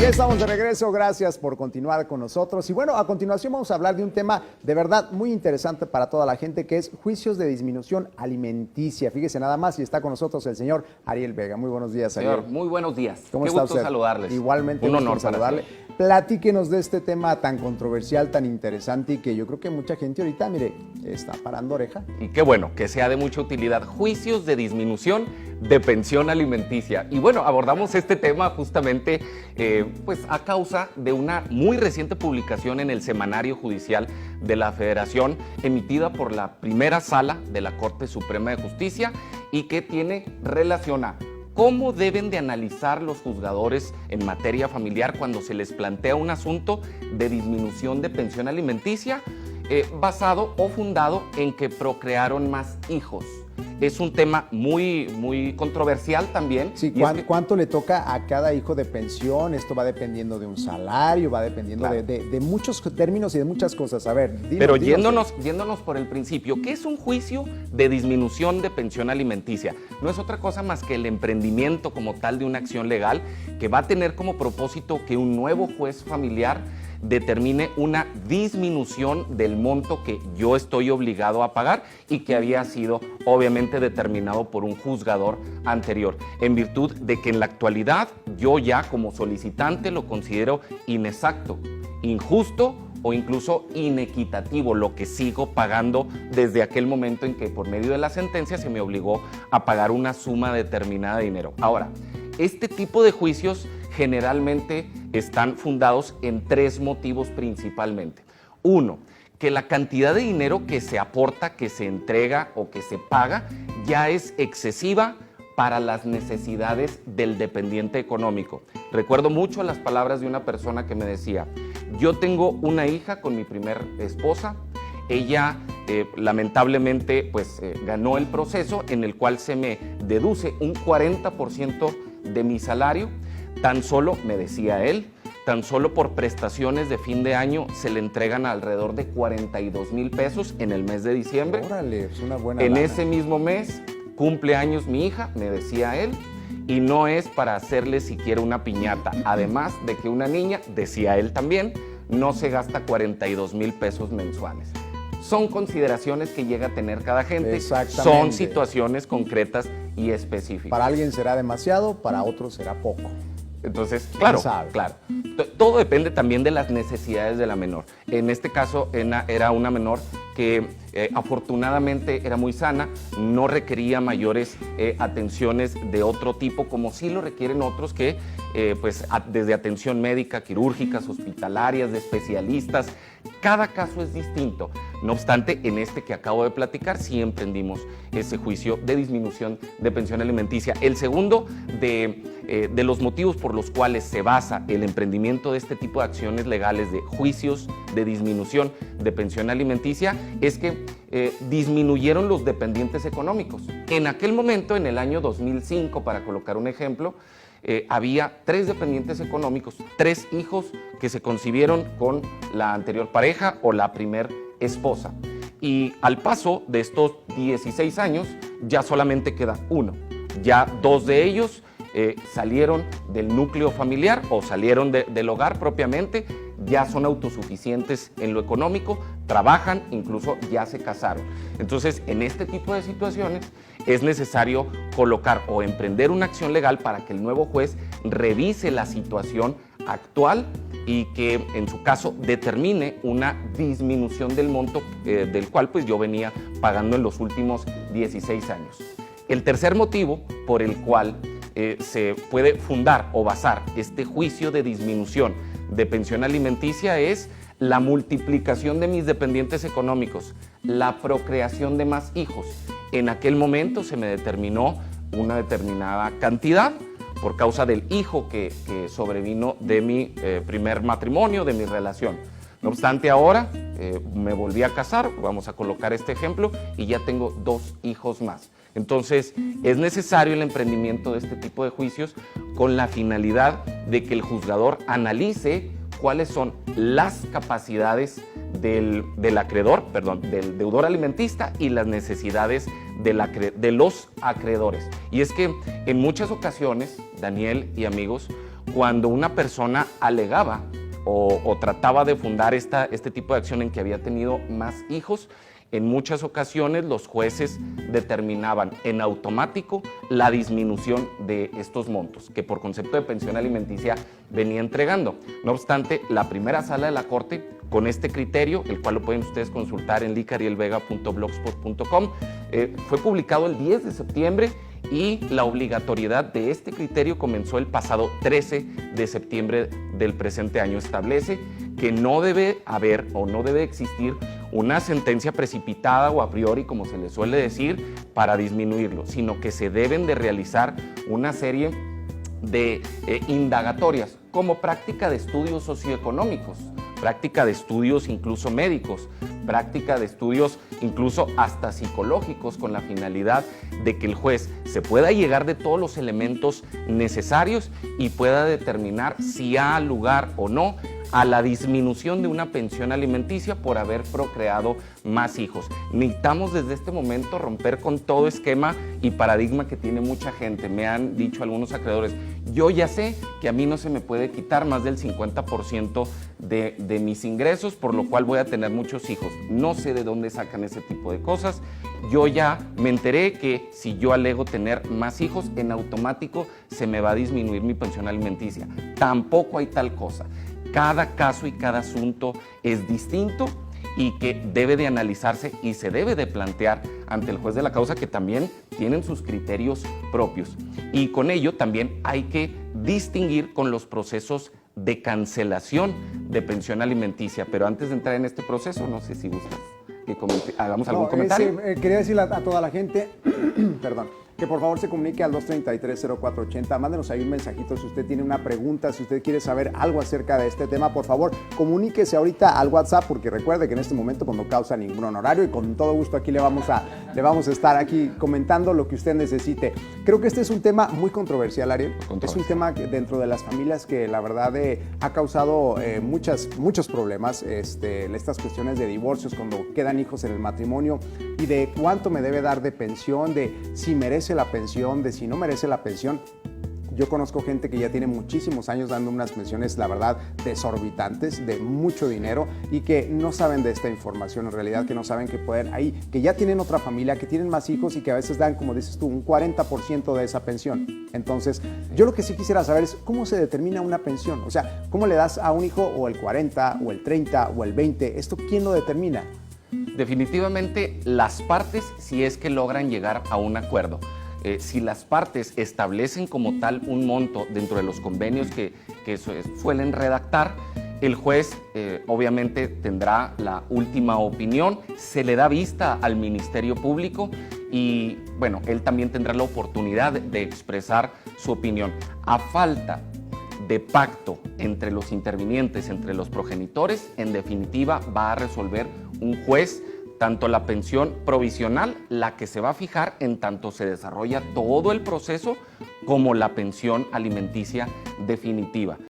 Ya estamos de regreso, gracias por continuar con nosotros. Y bueno, a continuación vamos a hablar de un tema de verdad muy interesante para toda la gente, que es juicios de disminución alimenticia. Fíjese nada más, y está con nosotros el señor Ariel Vega. Muy buenos días, Ariel. Señor, muy buenos días. ¿Cómo Qué está gusto usted? saludarles. Igualmente, un honor saludarle. Platíquenos de este tema tan controversial, tan interesante, y que yo creo que mucha gente ahorita, mire, está parando oreja. Y qué bueno, que sea de mucha utilidad. Juicios de disminución de pensión alimenticia. Y bueno, abordamos este tema justamente pues a causa de una muy reciente publicación en el Semanario Judicial de la Federación, emitida por la primera sala de la Corte Suprema de Justicia, y que tiene relación a cómo deben de analizar los juzgadores en materia familiar cuando se les plantea un asunto de disminución de pensión alimenticia basado o fundado en que procrearon más hijos. Es un tema muy controversial también. Sí, ¿cuánto le toca a cada hijo de pensión? Esto va dependiendo de un salario, va dependiendo de muchos términos y de muchas cosas. A ver, Pero yéndonos por el principio, ¿qué es un juicio de disminución de pensión alimenticia? No es otra cosa más que el emprendimiento como tal de una acción legal que va a tener como propósito que un nuevo juez familiar determine una disminución del monto que yo estoy obligado a pagar y que había sido obviamente determinado por un juzgador anterior, en virtud de que en la actualidad yo ya como solicitante lo considero inexacto, injusto o incluso inequitativo lo que sigo pagando desde aquel momento en que por medio de la sentencia se me obligó a pagar una suma determinada de dinero. Ahora, este tipo de juicios generalmente están fundados en tres motivos principalmente. Uno, que la cantidad de dinero que se aporta, que se entrega o que se paga ya es excesiva para las necesidades del dependiente económico. Recuerdo mucho las palabras de una persona que me decía: yo tengo una hija con mi primer esposa, ella lamentablemente ganó el proceso en el cual se me deduce un 40% de mi salario. Tan solo, me decía él, tan solo por prestaciones de fin de año se le entregan alrededor de 42,000 pesos en el mes de diciembre. Órale, es una buena En lana. ese mismo mes cumple años mi hija, me decía él, y no es para hacerle siquiera una piñata. Además de que una niña, decía él también, no se gasta 42,000 pesos mensuales. Son consideraciones que llega a tener cada gente, son situaciones concretas y específicas. Para alguien será demasiado, para otros será poco. Entonces, claro. Todo depende también de las necesidades de la menor. En este caso era una menor que afortunadamente era muy sana, no requería mayores atenciones de otro tipo, como sí lo requieren otros que, desde atención médica, quirúrgicas, hospitalarias, de especialistas. Cada caso es distinto. No obstante, en este que acabo de platicar, sí emprendimos ese juicio de disminución de pensión alimenticia. El segundo de los motivos por los cuales se basa el emprendimiento de este tipo de acciones legales de juicios de disminución de pensión alimenticia es que disminuyeron los dependientes económicos. En aquel momento, en el año 2005, para colocar un ejemplo, había 3 dependientes económicos, 3 hijos que se concibieron con la anterior pareja o la primer esposa. Y al paso de estos 16 años, ya solamente queda uno. Ya 2 de ellos salieron del núcleo familiar o salieron del hogar propiamente, ya son autosuficientes en lo económico, trabajan, incluso ya se casaron. Entonces, en este tipo de situaciones es necesario colocar o emprender una acción legal para que el nuevo juez revise la situación actual y que en su caso determine una disminución del monto del cual yo venía pagando en los últimos 16 años. El tercer motivo por el cual se puede fundar o basar este juicio de disminución de pensión alimenticia es la multiplicación de mis dependientes económicos, la procreación de más hijos. En aquel momento se me determinó una determinada cantidad por causa del hijo que sobrevino de mi primer matrimonio, de mi relación. No obstante, ahora me volví a casar, vamos a colocar este ejemplo, y ya tengo 2 hijos más. Entonces, es necesario el emprendimiento de este tipo de juicios con la finalidad de que el juzgador analice cuáles son las capacidades del acreedor, del deudor alimentista y las necesidades de los acreedores. Y es que en muchas ocasiones, Daniel y amigos, cuando una persona alegaba o trataba de fundar este tipo de acción en que había tenido más hijos, en muchas ocasiones los jueces determinaban en automático la disminución de estos montos, que por concepto de pensión alimenticia venía entregando. No obstante, la primera sala de la Corte, con este criterio, el cual lo pueden ustedes consultar en licarielvega.blogspot.com, fue publicado el 10 de septiembre y la obligatoriedad de este criterio comenzó el pasado 13 de septiembre del presente año. Establece que no debe haber o no debe existir una sentencia precipitada o a priori, como se le suele decir, para disminuirlo, sino que se deben de realizar una serie de indagatorias como práctica de estudios socioeconómicos, práctica de estudios incluso médicos, práctica de estudios incluso hasta psicológicos, con la finalidad de que el juez se pueda llegar de todos los elementos necesarios y pueda determinar si ha lugar o no a la disminución de una pensión alimenticia por haber procreado más hijos. Necesitamos desde este momento romper con todo esquema y paradigma que tiene mucha gente. Me han dicho algunos acreedores, yo ya sé que a mí no se me puede quitar más del 50% de mis ingresos, por lo cual voy a tener muchos hijos. No sé de dónde sacan ese tipo de cosas. Yo ya me enteré que si yo alego tener más hijos, en automático se me va a disminuir mi pensión alimenticia. Tampoco hay tal cosa. Cada caso y cada asunto es distinto y que debe de analizarse y se debe de plantear ante el juez de la causa, que también tienen sus criterios propios. Y con ello también hay que distinguir con los procesos de cancelación de pensión alimenticia. Pero antes de entrar en este proceso, no sé si gustas que hagamos algún comentario. Quería decirle a toda la gente, perdón, que por favor se comunique al 233-0480. Mándenos ahí un mensajito si usted tiene una pregunta, si usted quiere saber algo acerca de este tema. Por favor, comuníquese ahorita al WhatsApp, porque recuerde que en este momento no causa ningún honorario y con todo gusto aquí le vamos a estar aquí comentando lo que usted necesite. Creo que este es un tema muy controversial, Ariel. Es un tema que dentro de las familias que la verdad ha causado muchos problemas. Estas cuestiones de divorcios cuando quedan hijos en el matrimonio y de cuánto me debe dar de pensión, de si merece la pensión, de si no merece la pensión. Yo conozco gente que ya tiene muchísimos años dando unas pensiones, la verdad, desorbitantes, de mucho dinero y que no saben de esta información, en realidad, que no saben que pueden ahí, que ya tienen otra familia, que tienen más hijos y que a veces dan, como dices tú, un 40% de esa pensión. Entonces, yo lo que sí quisiera saber es cómo se determina una pensión. O sea, ¿cómo le das a un hijo o el 40 o el 30 o el 20? ¿Esto quién lo determina? Definitivamente las partes, si es que logran llegar a un acuerdo. Si las partes establecen como tal un monto dentro de los convenios que suelen redactar, el juez obviamente tendrá la última opinión, se le da vista al Ministerio Público y bueno, él también tendrá la oportunidad de expresar su opinión. A falta de pacto entre los intervinientes, entre los progenitores, en definitiva va a resolver un juez tanto la pensión provisional, la que se va a fijar en tanto se desarrolla todo el proceso, como la pensión alimenticia definitiva.